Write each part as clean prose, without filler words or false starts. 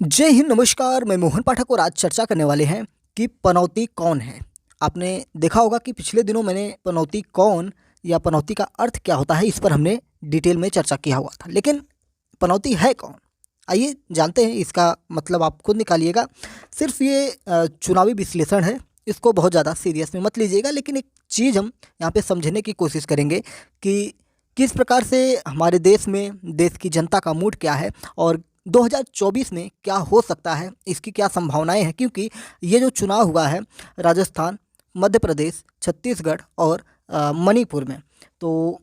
जय हिंद, नमस्कार। मैं मोहन पाठक और आज चर्चा करने वाले हैं कि पनौती कौन है। आपने देखा होगा कि पिछले दिनों मैंने पनौती कौन या पनौती का अर्थ क्या होता है इस पर हमने डिटेल में चर्चा किया हुआ था। लेकिन पनौती है कौन, आइए जानते हैं। इसका मतलब आप खुद निकालिएगा। सिर्फ ये चुनावी विश्लेषण है, इसको बहुत ज़्यादा सीरियस में मत लीजिएगा। लेकिन एक चीज़ हम यहाँ पे समझने की कोशिश करेंगे कि किस प्रकार से हमारे देश में देश की जनता का मूड क्या है और 2024 में क्या हो सकता है, इसकी क्या संभावनाएं हैं। क्योंकि ये जो चुनाव हुआ है राजस्थान, मध्य प्रदेश, छत्तीसगढ़ और मणिपुर में, तो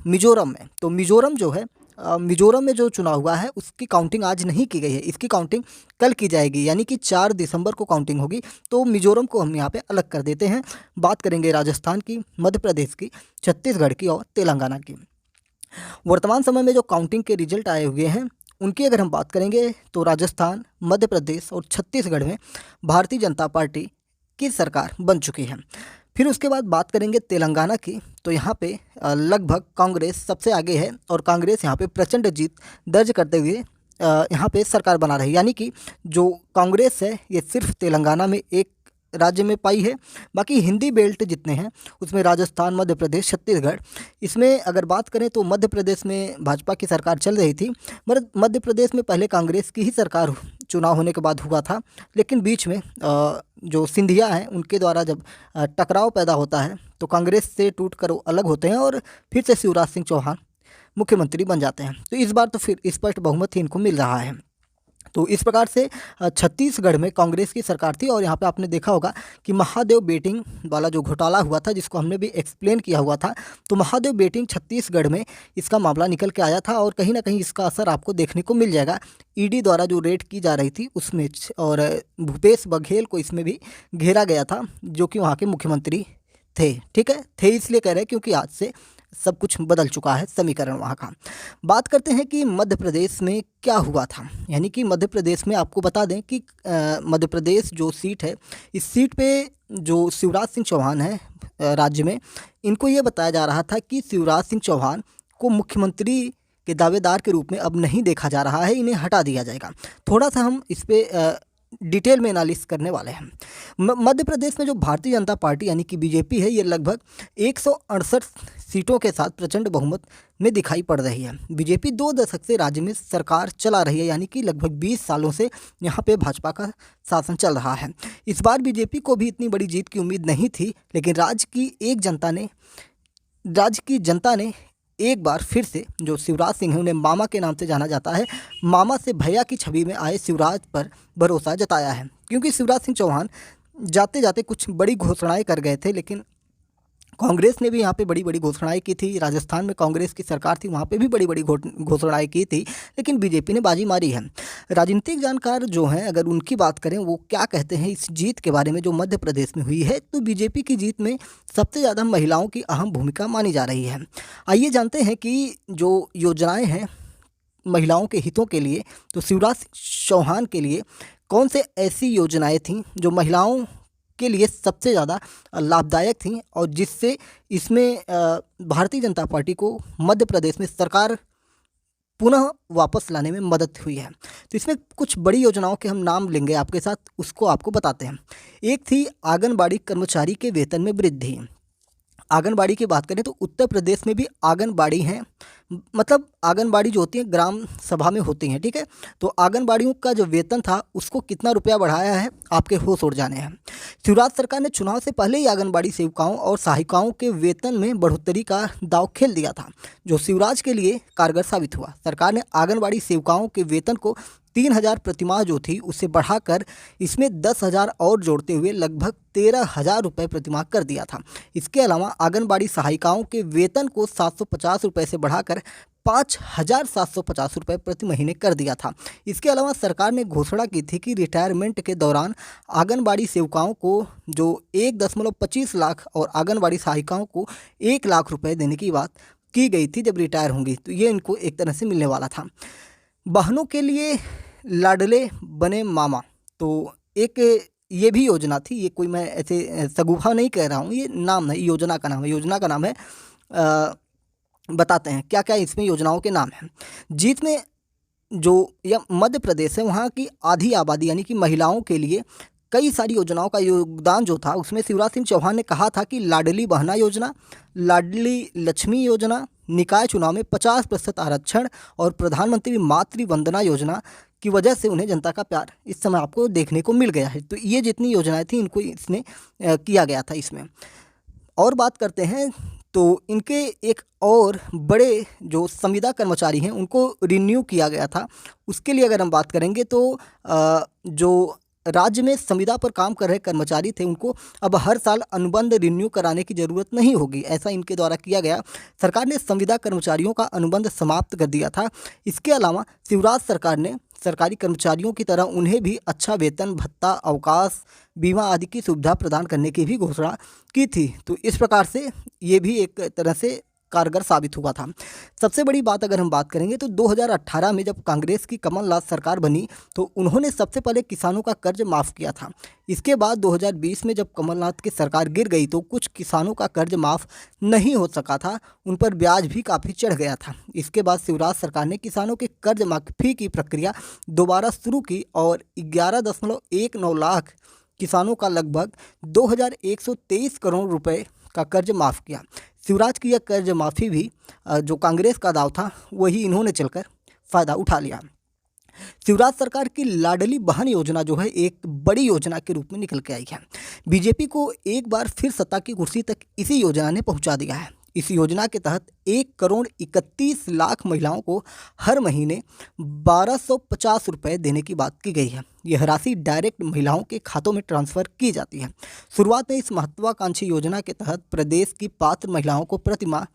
मिजोरम में, तो मिजोरम जो है, मिजोरम में जो चुनाव हुआ है उसकी काउंटिंग आज नहीं की गई है। इसकी काउंटिंग कल की जाएगी, यानी कि 4 दिसंबर को काउंटिंग होगी। तो मिजोरम को हम यहाँ पे अलग कर देते हैं। बात करेंगे राजस्थान की, मध्य प्रदेश की, छत्तीसगढ़ की और तेलंगाना की। वर्तमान समय में जो काउंटिंग के रिजल्ट आए हुए हैं उनकी अगर हम बात करेंगे तो राजस्थान, मध्य प्रदेश और छत्तीसगढ़ में भारतीय जनता पार्टी की सरकार बन चुकी है। फिर उसके बाद बात करेंगे तेलंगाना की, तो यहाँ पे लगभग कांग्रेस सबसे आगे है और कांग्रेस यहाँ पे प्रचंड जीत दर्ज करते हुए यहाँ पे सरकार बना रही। यानी कि जो कांग्रेस है ये सिर्फ तेलंगाना में एक राज्य में पाई है। बाकी हिंदी बेल्ट जितने हैं उसमें राजस्थान, मध्य प्रदेश, छत्तीसगढ़, इसमें अगर बात करें तो मध्य प्रदेश में भाजपा की सरकार चल रही थी। मध्य प्रदेश में पहले कांग्रेस की ही सरकार चुनाव होने के बाद हुआ था। लेकिन बीच में जो सिंधिया हैं उनके द्वारा जब टकराव पैदा होता है तो कांग्रेस से टूट कर वो अलग होते हैं और फिर से शिवराज सिंह चौहान मुख्यमंत्री बन जाते हैं। तो इस बार तो फिर स्पष्ट बहुमत ही इनको मिल रहा है। तो इस प्रकार से छत्तीसगढ़ में कांग्रेस की सरकार थी और यहाँ पे आपने देखा होगा कि महादेव बेटिंग वाला जो घोटाला हुआ था, जिसको हमने भी एक्सप्लेन किया हुआ था, तो महादेव बेटिंग छत्तीसगढ़ में इसका मामला निकल के आया था और कहीं ना कहीं इसका असर आपको देखने को मिल जाएगा। ईडी द्वारा जो रेड की जा रही थी उसमें और भूपेश बघेल को इसमें भी घेरा गया था, जो कि वहाँ के मुख्यमंत्री थे। ठीक है, थे इसलिए कह रहे हैं क्योंकि आज से सब कुछ बदल चुका है समीकरण वहाँ का। बात करते हैं कि मध्य प्रदेश में क्या हुआ था। यानी कि मध्य प्रदेश में आपको बता दें कि मध्य प्रदेश जो सीट है, इस सीट पे जो शिवराज सिंह चौहान है राज्य में, इनको ये बताया जा रहा था कि शिवराज सिंह चौहान को मुख्यमंत्री के दावेदार के रूप में अब नहीं देखा जा रहा है, इन्हें हटा दिया जाएगा। थोड़ा सा हम इस पर डिटेल में एनालिसिस करने वाले हैं। मध्य प्रदेश में जो भारतीय जनता पार्टी यानी कि बीजेपी है, ये लगभग 168 सीटों के साथ प्रचंड बहुमत में दिखाई पड़ रही है। बीजेपी 2 दशक से राज्य में सरकार चला रही है, यानी कि लगभग 20 सालों से यहाँ पे भाजपा का शासन चल रहा है। इस बार बीजेपी को भी इतनी बड़ी जीत की उम्मीद नहीं थी, लेकिन राज्य की जनता ने एक बार फिर से, जो शिवराज सिंह है उन्हें मामा के नाम से जाना जाता है, मामा से भैया की छवि में आए शिवराज पर भरोसा जताया है। क्योंकि शिवराज सिंह चौहान जाते जाते कुछ बड़ी घोषणाएं कर गए थे, लेकिन कांग्रेस ने भी यहाँ पे बड़ी बड़ी घोषणाएं की थी। राजस्थान में कांग्रेस की सरकार थी, वहाँ पे भी बड़ी बड़ी घोषणाएं की थी, लेकिन बीजेपी ने बाजी मारी है। राजनीतिक जानकार जो हैं, अगर उनकी बात करें, वो क्या कहते हैं इस जीत के बारे में जो मध्य प्रदेश में हुई है, तो बीजेपी की जीत में सबसे ज़्यादा महिलाओं की अहम भूमिका मानी जा रही है। आइए जानते हैं कि जो योजनाएँ हैं महिलाओं के हितों के लिए, तो शिवराज सिंह चौहान के लिए कौन से ऐसी योजनाएं थीं जो महिलाओं के लिए सबसे ज़्यादा लाभदायक थीं और जिससे इसमें भारतीय जनता पार्टी को मध्य प्रदेश में सरकार पुनः वापस लाने में मदद हुई है। तो इसमें कुछ बड़ी योजनाओं के हम नाम लेंगे आपके साथ, उसको आपको बताते हैं। एक थी आंगनबाड़ी कर्मचारी के वेतन में वृद्धि। आंगनबाड़ी की बात करें तो उत्तर प्रदेश में भी आंगनबाड़ी हैं, मतलब आंगनबाड़ी जो होती है ग्राम सभा में होती हैं। ठीक है, तो आंगनबाड़ियों का जो वेतन था उसको कितना रुपया बढ़ाया है, आपके होश उड़ जाने हैं। शिवराज सरकार ने चुनाव से पहले ही आंगनबाड़ी सेविकाओं और सहायिकाओं के वेतन में बढ़ोतरी का दांव खेल दिया था, जो शिवराज के लिए कारगर साबित हुआ। सरकार ने आंगनबाड़ी सेविकाओं के वेतन को 3,000 प्रतिमाह जो थी उसे बढ़ाकर इसमें 10,000 और जोड़ते हुए लगभग 13,000 रुपये प्रतिमाह कर दिया था। इसके अलावा आंगनबाड़ी सहायिकाओं के वेतन को 750 रुपये से बढ़ाकर 5,750 रुपये प्रति महीने कर दिया था। इसके अलावा सरकार ने घोषणा की थी कि रिटायरमेंट के दौरान आंगनबाड़ी सेविकाओं को जो 1.25 लाख और आंगनबाड़ी सहायिकाओं को 1 लाख रुपये देने की बात की गई थी जब रिटायर होंगी, तो ये इनको एक तरह से मिलने वाला था। बहनों के लिए लाडले बने मामा, तो एक ये भी योजना थी। ये कोई मैं ऐसे सगुफा नहीं कह रहा हूँ, ये नाम है, योजना का नाम है। योजना का नाम है बताते हैं क्या क्या इसमें योजनाओं के नाम हैं। जीत में जो या मध्य प्रदेश है वहाँ की आधी आबादी यानी कि महिलाओं के लिए कई सारी योजनाओं का योगदान जो था उसमें शिवराज सिंह चौहान ने कहा था कि लाडली बहना योजना, लाडली लक्ष्मी योजना, निकाय चुनाव में 50% आरक्षण और प्रधानमंत्री मातृ वंदना योजना की वजह से उन्हें जनता का प्यार इस समय आपको देखने को मिल गया है। तो ये जितनी योजनाएं थी इनको इसने किया गया था इसमें। और बात करते हैं तो इनके एक और बड़े जो संविदा कर्मचारी हैं उनको रिन्यू किया गया था। उसके लिए अगर हम बात करेंगे तो जो राज्य में संविदा पर काम कर रहे कर्मचारी थे उनको अब हर साल अनुबंध रिन्यू कराने की ज़रूरत नहीं होगी, ऐसा इनके द्वारा किया गया। सरकार ने संविदा कर्मचारियों का अनुबंध समाप्त कर दिया था। इसके अलावा शिवराज सरकार ने सरकारी कर्मचारियों की तरह उन्हें भी अच्छा वेतन भत्ता, अवकाश, बीमा आदि की सुविधा प्रदान करने की भी घोषणा की थी। तो इस प्रकार से ये भी एक तरह से कारगर साबित हुआ था। सबसे बड़ी बात अगर हम बात करेंगे तो 2018 में जब कांग्रेस की कमलनाथ सरकार बनी तो उन्होंने सबसे पहले किसानों का कर्ज माफ़ किया था। इसके बाद 2020 में जब कमलनाथ की सरकार गिर गई तो कुछ किसानों का कर्ज माफ़ नहीं हो सका था, उन पर ब्याज भी काफ़ी चढ़ गया था। इसके बाद शिवराज सरकार ने किसानों के कर्ज माफ़ी की प्रक्रिया दोबारा शुरू की और 11.19 लाख किसानों का लगभग 2123 करोड़ रुपए का कर्ज माफ़ किया। शिवराज की यह कर्ज माफ़ी भी जो कांग्रेस का दाव था वही इन्होंने चलकर फ़ायदा उठा लिया। शिवराज सरकार की लाडली बहन योजना जो है एक बड़ी योजना के रूप में निकल के आई है। बीजेपी को एक बार फिर सत्ता की कुर्सी तक इसी योजना ने पहुंचा दिया है। इस योजना के तहत 1,31,00,000 महिलाओं को हर महीने 1,250 रुपये देने की बात की गई है। यह राशि डायरेक्ट महिलाओं के खातों में ट्रांसफ़र की जाती है। शुरुआत में इस महत्वाकांक्षी योजना के तहत प्रदेश की पात्र महिलाओं को प्रतिमाह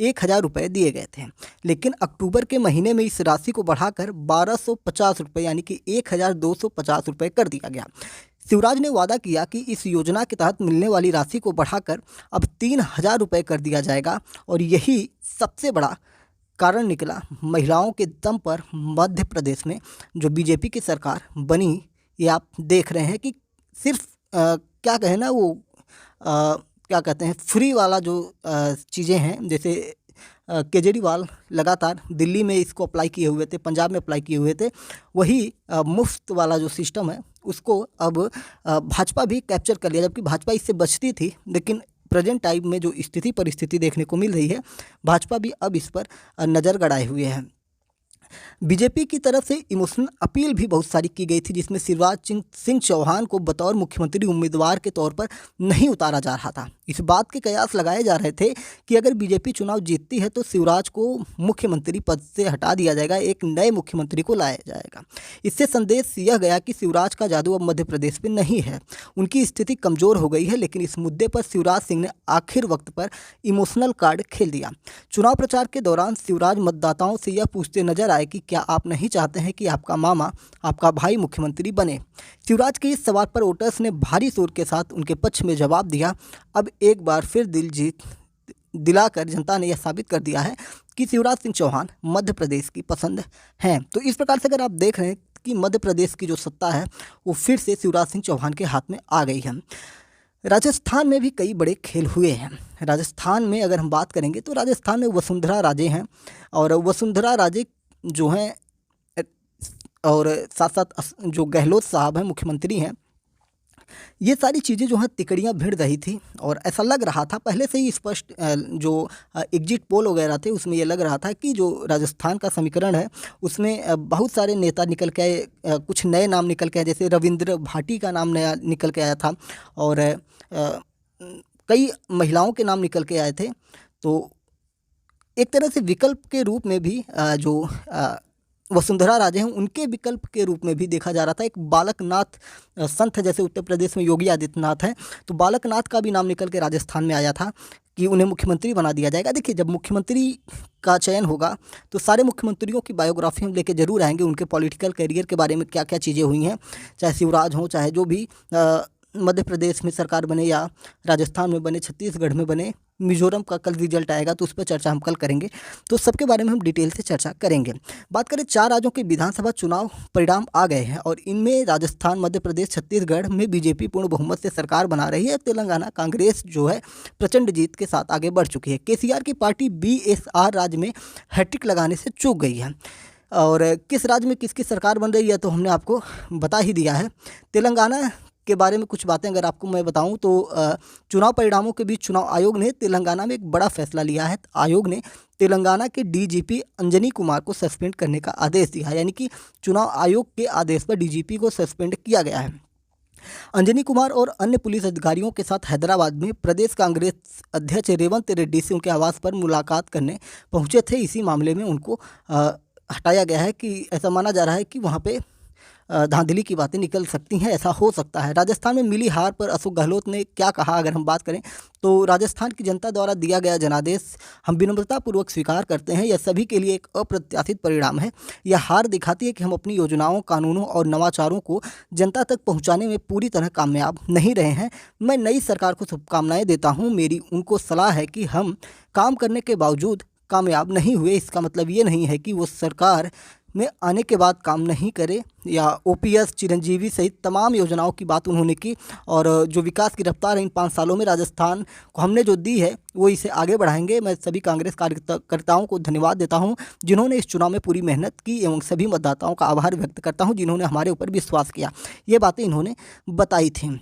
1,000 रुपये दिए गए थे, लेकिन अक्टूबर के महीने में इस राशि को बढ़ाकर 1,250 रुपये यानी कि 1,250 रुपये कर दिया गया। शिवराज ने वादा किया कि इस योजना के तहत मिलने वाली राशि को बढ़ाकर अब 3,000 रुपये कर दिया जाएगा और यही सबसे बड़ा कारण निकला महिलाओं के दम पर मध्य प्रदेश में जो बीजेपी की सरकार बनी। ये आप देख रहे हैं कि सिर्फ क्या कहें ना वो क्या कहते हैं फ्री वाला जो चीज़ें हैं, जैसे केजरीवाल लगातार दिल्ली में इसको अप्लाई किए हुए थे, पंजाब में अप्लाई किए हुए थे, वही मुफ्त वाला जो सिस्टम है उसको अब भाजपा भी कैप्चर कर लिया, जबकि भाजपा इससे बचती थी। लेकिन प्रेजेंट टाइम में जो स्थिति परिस्थिति देखने को मिल रही है, भाजपा भी अब इस पर नज़र गड़ाए हुए है। बीजेपी की तरफ से इमोशनल अपील भी बहुत सारी की गई थी, जिसमें शिवराज सिंह चौहान को बतौर मुख्यमंत्री उम्मीदवार के तौर पर नहीं उतारा जा रहा था। इस बात के कयास लगाए जा रहे थे कि अगर बीजेपी चुनाव जीतती है तो शिवराज को मुख्यमंत्री पद से हटा दिया जाएगा, एक नए मुख्यमंत्री को लाया जाएगा। इससे संदेश यह गया कि शिवराज का जादू अब मध्य प्रदेश में नहीं है, उनकी स्थिति कमज़ोर हो गई है। लेकिन इस मुद्दे पर शिवराज सिंह ने आखिर वक्त पर इमोशनल कार्ड खेल दिया। चुनाव प्रचार के दौरान शिवराज मतदाताओं से यह पूछते नजर आए कि क्या आप नहीं चाहते हैं कि आपका मामा, आपका भाई मुख्यमंत्री बने। शिवराज के इस सवाल पर वोटर्स ने भारी शोर के साथ उनके पक्ष में जवाब दिया। अब एक बार फिर दिलाकर जनता ने यह साबित कर दिया है कि शिवराज सिंह चौहान मध्य प्रदेश की पसंद हैं। तो इस प्रकार से अगर आप देख रहे हैं कि मध्य प्रदेश की जो सत्ता है वो फिर से शिवराज सिंह चौहान के हाथ में आ गई है। राजस्थान में भी कई बड़े खेल हुए हैं। राजस्थान में अगर हम बात करेंगे तो राजस्थान में वसुंधरा राजे हैं और वसुंधरा राजे जो हैं और साथ साथ जो गहलोत साहब हैं मुख्यमंत्री हैं, ये सारी चीज़ें जो हैं तिकड़ियाँ भिड़ रही थी और ऐसा लग रहा था पहले से ही स्पष्ट जो एग्जिट पोल वगैरह थे उसमें ये लग रहा था कि जो राजस्थान का समीकरण है उसमें बहुत सारे नेता निकल के आए, कुछ नए नाम निकल के आए, जैसे रविंद्र भाटी का नाम नया निकल के आया था और कई महिलाओं के नाम निकल के आए थे। तो एक तरह से विकल्प के रूप में भी जो वसुंधरा राजे हैं उनके विकल्प के रूप में भी देखा जा रहा था। एक बालकनाथ संत है, जैसे उत्तर प्रदेश में योगी आदित्यनाथ हैं, तो बालकनाथ का भी नाम निकल के राजस्थान में आया था कि उन्हें मुख्यमंत्री बना दिया जाएगा। देखिए, जब मुख्यमंत्री का चयन होगा तो सारे मुख्यमंत्रियों की बायोग्राफी हम लेके जरूर आएंगे, उनके पॉलिटिकल करियर के बारे में क्या क्या चीज़ें हुई हैं, चाहे शिवराज हो, चाहे जो भी मध्य प्रदेश में सरकार बने या राजस्थान में बने, छत्तीसगढ़ में बने, मिजोरम का कल रिजल्ट आएगा तो उस पर चर्चा हम कल करेंगे। तो सबके बारे में हम डिटेल से चर्चा करेंगे। बात करें 4 राज्यों के विधानसभा चुनाव परिणाम आ गए हैं और इनमें राजस्थान, मध्य प्रदेश, छत्तीसगढ़ में बीजेपी पूर्ण बहुमत से सरकार बना रही है। तेलंगाना कांग्रेस जो है प्रचंड जीत के साथ आगे बढ़ चुकी है। केसीआर की पार्टी बीएसआर राज्य में हैट्रिक लगाने से चूक गई है। और किस राज्य में किसकी सरकार बन रही है तो हमने आपको बता ही दिया है। तेलंगाना के बारे में कुछ बातें अगर आपको मैं बताऊं तो चुनाव परिणामों के बीच चुनाव आयोग ने तेलंगाना में एक बड़ा फैसला लिया है। आयोग ने तेलंगाना के डीजीपी अंजनी कुमार को सस्पेंड करने का आदेश दिया है, यानी कि चुनाव आयोग के आदेश पर डीजीपी को सस्पेंड किया गया है। अंजनी कुमार और अन्य पुलिस अधिकारियों के साथ हैदराबाद में प्रदेश कांग्रेस अध्यक्ष रेवंत रेड्डी से उनके आवास पर मुलाकात करने पहुंचे थे। इसी मामले में उनको हटाया गया है कि ऐसा माना जा रहा है कि वहाँ पे धांधली की बातें निकल सकती हैं, ऐसा हो सकता है। राजस्थान में मिली हार पर अशोक गहलोत ने क्या कहा, अगर हम बात करें तो राजस्थान की जनता द्वारा दिया गया जनादेश हम विनम्रतापूर्वक स्वीकार करते हैं। यह सभी के लिए एक अप्रत्याशित परिणाम है। यह हार दिखाती है कि हम अपनी योजनाओं, कानूनों और नवाचारों को जनता तक पहुंचाने में पूरी तरह कामयाब नहीं रहे हैं। मैं नई सरकार को शुभकामनाएं देता हूं। मेरी उनको सलाह है कि हम काम करने के बावजूद कामयाब नहीं हुए, इसका मतलब ये नहीं है कि वो सरकार में आने के बाद काम नहीं करे। या ओपीएस, चिरंजीवी सहित तमाम योजनाओं की बात उन्होंने की और जो विकास की रफ्तार है इन 5 सालों में राजस्थान को हमने जो दी है वो इसे आगे बढ़ाएंगे। मैं सभी कांग्रेस कार्यकर्ताओं को धन्यवाद देता हूं जिन्होंने इस चुनाव में पूरी मेहनत की एवं सभी मतदाताओं का आभार व्यक्त करता हूं जिन्होंने हमारे ऊपर विश्वास किया। ये बातें इन्होंने बताई थी।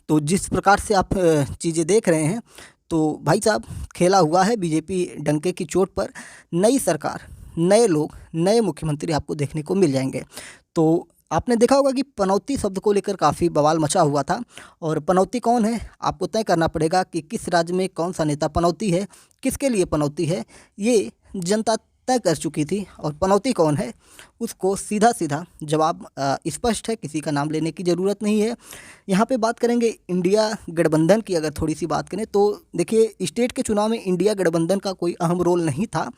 तो जिस प्रकार से आप चीज़ें देख रहे हैं तो भाई साहब खेला हुआ है बीजेपी डंके की चोट पर। नई सरकार, नए लोग, नए मुख्यमंत्री आपको देखने को मिल जाएंगे। तो आपने देखा होगा कि पनौती शब्द को लेकर काफ़ी बवाल मचा हुआ था। और पनौती कौन है आपको तय करना पड़ेगा कि किस राज्य में कौन सा नेता पनौती है, किसके लिए पनौती है, ये जनता तय कर चुकी थी। और पनौती कौन है उसको सीधा सीधा जवाब स्पष्ट है, किसी का नाम लेने की ज़रूरत नहीं है। यहाँ पे बात करेंगे इंडिया गठबंधन की। अगर थोड़ी सी बात करें तो देखिए, स्टेट के चुनाव में इंडिया गठबंधन का कोई अहम रोल नहीं था।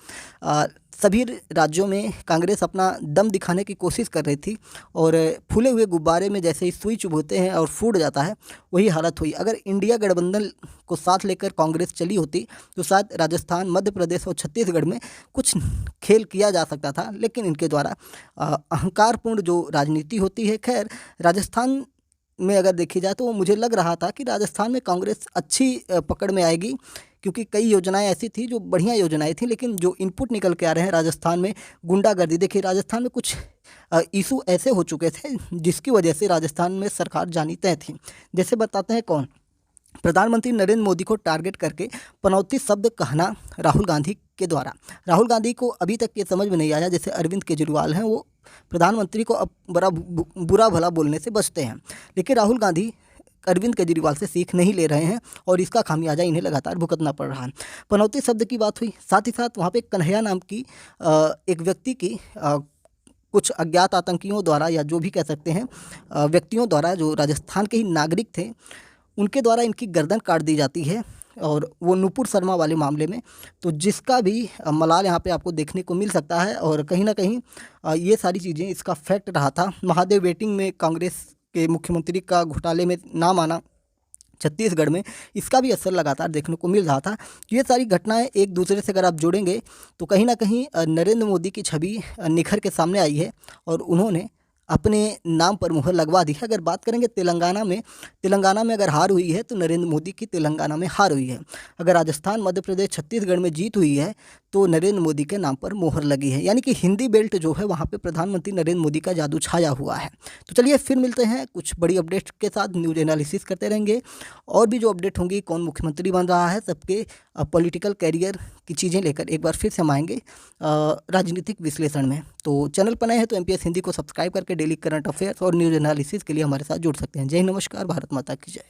सभी राज्यों में कांग्रेस अपना दम दिखाने की कोशिश कर रही थी और फूले हुए गुब्बारे में जैसे ही सुई चुभोते हैं और फूट जाता है, वही हालत हुई। अगर इंडिया गठबंधन को साथ लेकर कांग्रेस चली होती तो शायद राजस्थान, मध्य प्रदेश और छत्तीसगढ़ में कुछ खेल किया जा सकता था। लेकिन इनके द्वारा अहंकारपूर्ण जो राजनीति होती है, खैर राजस्थान में अगर देखी जाए तो मुझे लग रहा था कि राजस्थान में कांग्रेस अच्छी पकड़ में आएगी, क्योंकि कई योजनाएं ऐसी थी जो बढ़िया योजनाएं थी। लेकिन जो इनपुट निकल के आ रहे हैं राजस्थान में, गुंडागर्दी, देखिए राजस्थान में कुछ इशू ऐसे हो चुके थे जिसकी वजह से राजस्थान में सरकार जानी तय थी। जैसे बताते हैं कौन, प्रधानमंत्री नरेंद्र मोदी को टारगेट करके पनौती शब्द कहना राहुल गांधी के द्वारा। राहुल गांधी को अभी तक ये समझ में नहीं आया, जैसे अरविंद केजरीवाल हैं वो प्रधानमंत्री को अब बड़ा बुरा भला बोलने से बचते हैं, लेकिन राहुल गांधी अरविंद केजरीवाल से सीख नहीं ले रहे हैं और इसका खामियाजा इन्हें लगातार भुगतना पड़ रहा है। पनौती शब्द की बात हुई, साथ ही साथ वहाँ पे कन्हैया नाम की एक व्यक्ति की कुछ अज्ञात आतंकियों द्वारा, या जो भी कह सकते हैं व्यक्तियों द्वारा, जो राजस्थान के ही नागरिक थे, उनके द्वारा इनकी गर्दन काट दी जाती है, और वो नुपुर शर्मा वाले मामले में। तो जिसका भी मलाल यहाँ पे आपको देखने को मिल सकता है। और कहीं ना कहीं ये सारी चीज़ें इसका फैक्ट रहा था। महादेव वेटिंग में कांग्रेस के मुख्यमंत्री का घोटाले में नाम आना छत्तीसगढ़ में, इसका भी असर लगातार देखने को मिल रहा था। ये सारी घटनाएं एक दूसरे से अगर आप जोड़ेंगे तो कहीं ना कहीं नरेंद्र मोदी की छवि निखर के सामने आई है और उन्होंने अपने नाम पर मुहर लगवा दी है। अगर बात करेंगे तेलंगाना में अगर हार हुई है तो नरेंद्र मोदी की तेलंगाना में हार हुई है। अगर राजस्थान, मध्य प्रदेश, छत्तीसगढ़ में जीत हुई है तो नरेंद्र मोदी के नाम पर मोहर लगी है। यानी कि हिंदी बेल्ट जो है वहाँ पे प्रधानमंत्री नरेंद्र मोदी का जादू छाया हुआ है। तो चलिए फिर मिलते हैं कुछ बड़ी अपडेट के साथ, न्यूज एनालिसिस करते रहेंगे। और भी जो अपडेट होंगी, कौन मुख्यमंत्री बन रहा है, सबके पॉलिटिकल कैरियर की चीज़ें लेकर एक बार फिर से हम आएंगे राजनीतिक विश्लेषण में। तो चैनल पर नए हैं तो MPS हिंदी को सब्सक्राइब करके डेली करंट अफेयर्स और न्यूज एनालिसिस के लिए हमारे साथ जुड़ सकते हैं। जय हिंद, नमस्कार, भारत माता की जय।